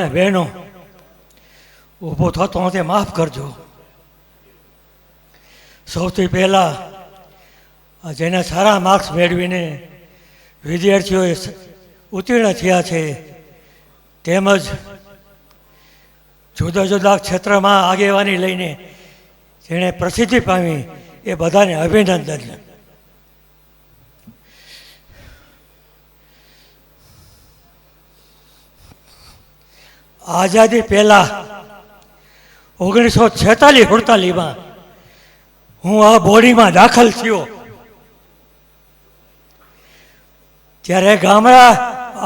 અને બહેનો, ઊભો થતો તે માફ કરજો. સૌથી પહેલાં જેને સારા માર્ક્સ મેળવીને વિદ્યાર્થીઓએ ઉત્તીર્ણ થયા છે, તેમજ જુદા જુદા ક્ષેત્રમાં આગેવાની લઈને જેણે પ્રસિદ્ધિ પામી, એ બધાને અભિનંદન. આઝાદી પહેલાં 1946-48માં હું આ બોર્ડિંગમાં દાખલ થયો ત્યારે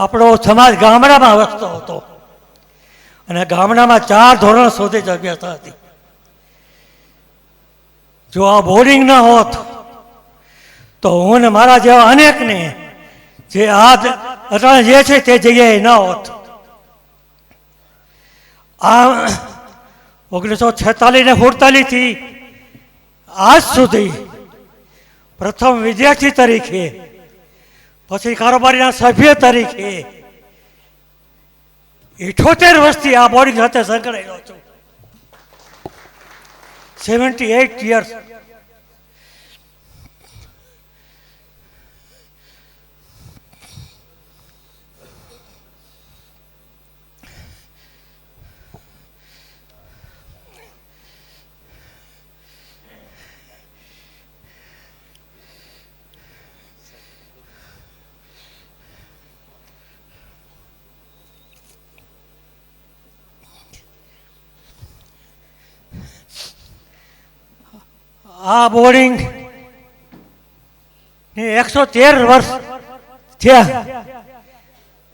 આપણો સમાજ ગામડામાં વસતો હતો અને ગામડામાં 4 ધોરણ સુધી જ વ્યવસ્થા હતી. જો આ બોર્ડિંગ ન હોત તો હું ને મારા જેવા અનેકને જે અત્યારે જે છે તે જગ્યાએ ન હોત. આ 1946-48થી આજ સુધી પ્રથમ વિદ્યાર્થી તરીકે, પછી કારોબારીના સભ્ય તરીકે 78 વર્ષથી આ બોર્ડિંગ સાથે સંકળાયેલો છું. 78 years. આ બોર્ડિંગ 113 વર્ષ થયા.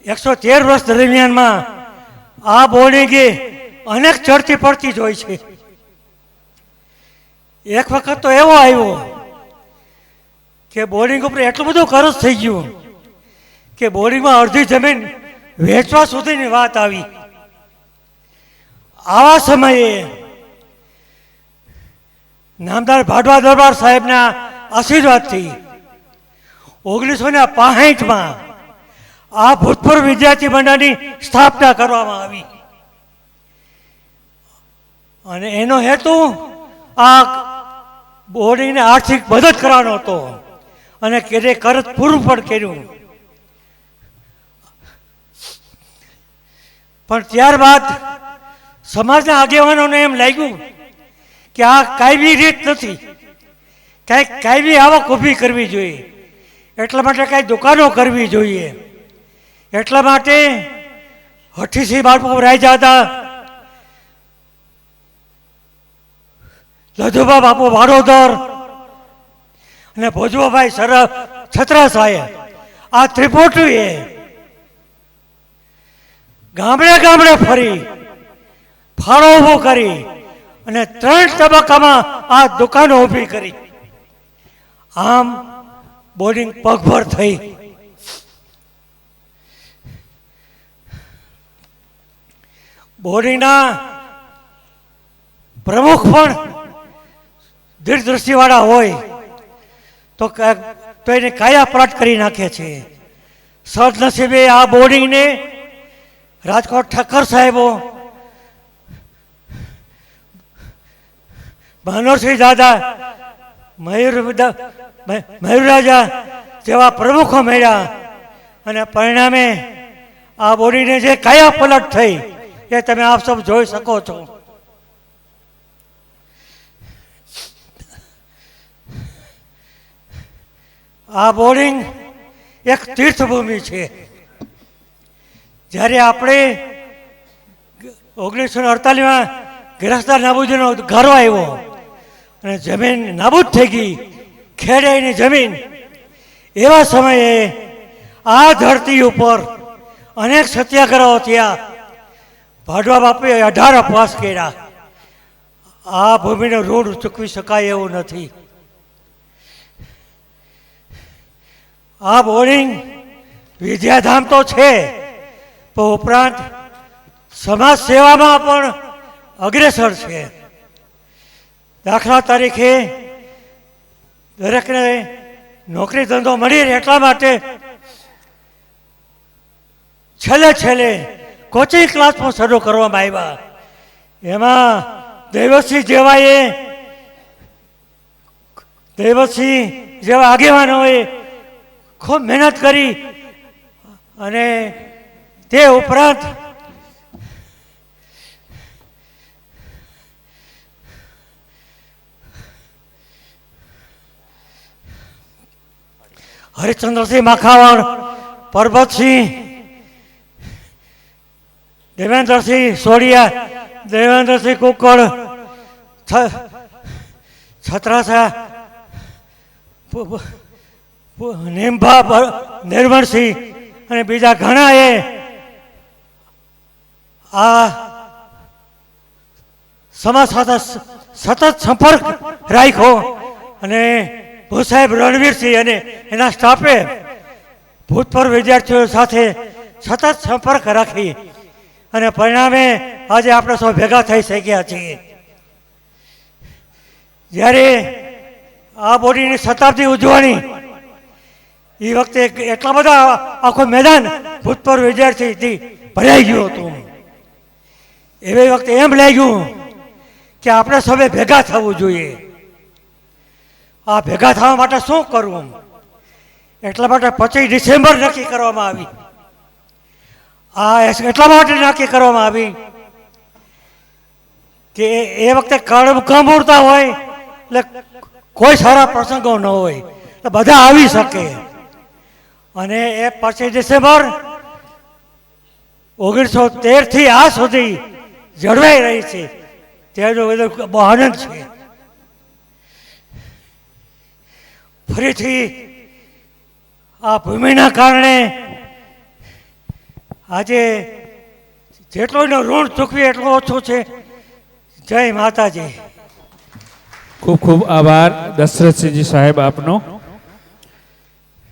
113 વર્ષ દરમિયાનમાં આ બોર્ડિંગે અનેક ચડતી પડતી જ હોય છે. એક વખત તો એવો આવ્યો કે બોર્ડિંગ ઉપર એટલું બધું કરજ થઈ ગયું કે બોર્ડિંગમાં અડધી જમીન વેચવા સુધીની વાત આવી. આવા સમયે નામદાર ભાડવા દરબાર સાહેબના આશીર્વાદથી 1965માં આ ભૂતપૂર્વ વિદ્યાર્થી મંડળની સ્થાપના કરવામાં આવી અને એનો હેતુ આ બોર્ડિંગને આર્થિક મદદ કરવાનો હતો અને તે કરજ પૂરું પણ કર્યું. પણ ત્યારબાદ સમાજના આગેવાનોને એમ લાગ્યું કે આ કાયમી રીત નથી, કંઈક કાયમી આવક ઊભી કરવી જોઈએ, એટલા માટે કાંઈ દુકાનો કરવી જોઈએ. એટલા માટે હઠીસિંહ બાપુ રાયજાદા, લધુભા બાપુ વાડોદર અને ભોજવાભાઈ છત્રાસાએ આ ત્રિપોટીએ ગામડે ગામડે ફરી ફાળો ઊભો કરી અને 3 તબક્કામાં આ દુકાનો ઊભી કરી. આમ બોર્ડિંગ પગભર થઈ. બોર્ડિંગના પ્રમુખ પણ દીર્ઘદ્રષ્ટિવાળા હોય તો એને કાયા પલટ કરી નાખે છે. સદનસીબે આ બોર્ડિંગને રાજકોટ ઠક્કર સાહેબો, ભાનોરસિંહ દાદા, મયુર રાજા જેવા પ્રમુખો મળ્યા અને પરિણામે આ બોર્ડિંગને જે કાયા પલટ થઈ એ તમે આપ સૌ જોઈ શકો છો. આ બોર્ડિંગ એક તીર્થભૂમિ છે. જ્યારે આપણે 1948માં ગિરસ્તા નાબૂદીનો ગારો આવ્યો અને જમીન નાબૂદ થઈ ગઈ, ખેડાઈની જમીન, એવા સમયે આ ધરતી ઉપર અનેક સત્યાગ્રહો થયા. ભાડવા બાપુએ 18 ઉપવાસ કર્યા. આ ભૂમિનો ઋણ ચૂકવી શકાય એવું નથી. આ બોર્ડિંગ વિદ્યાધામ તો છે, પણ ઉપરાંત સમાજ સેવામાં પણ અગ્રેસર છે. દાખલા તરીકે દરેકને નોકરી ધંધો મળી રહે એટલા માટે છેલ્લે કોચિંગ ક્લાસ પણ શરૂ કરવામાં આવ્યા. એમાં દેવસિંહ જેવા આગેવાનોએ ખૂબ મહેનત કરી અને તે ઉપરાંત હરિશ્ચંદ્રસિંહ માખાવણ, પરબતસિંહ, દેવેન્દ્રસિંહ સોડિયા, દેવેન્દ્રસિંહ કુકડ, છત્રાસા, નિર્મળસિંહ અને બીજા ઘણાએ આ સમાજ સાથે સતત સંપર્ક રાખ્યો અને ભૂસાહેબ રણવીરસિંહ અને એના સ્ટાફે ભૂતપૂર્વ વિદ્યાર્થીઓ સાથે સતત સંપર્ક રાખી અને પરિણામે આજે આપણે સૌ ભેગા થઈ શક્યા છીએ. જ્યારે આ બોડીની શતાબ્દી ઉજવણી એ વખતે એટલા બધા આખું મેદાન ભૂતપૂર્વ વિદ્યાર્થીથી ભરાઈ ગયું હતું. એવી વખતે એમ લાગ્યું કે આપણે સૌએ ભેગા થવું જોઈએ. આ ભેગા થવા માટે શું કરવું, એટલા માટે 25 ડિસેમ્બર નક્કી કરવામાં આવી. એટલા માટે નક્કી કરવામાં આવી કે એ વખતે કમૂરતા હોય એટલે કોઈ સારા પ્રસંગો ન હોય એટલે બધા આવી શકે અને એ 25 ડિસેમ્બર 1913 થી આ સુધી જળવાઈ રહી છે. તેનો બહુ આનંદ છે. ફરીથી આ ભૂમિના કારણે આજે જેટલો એનો ઋણ ચૂકવી એટલો ઓછો છે. જય માતાજી. ખૂબ ખૂબ આભાર દશરથસિંહજી સાહેબ આપનો.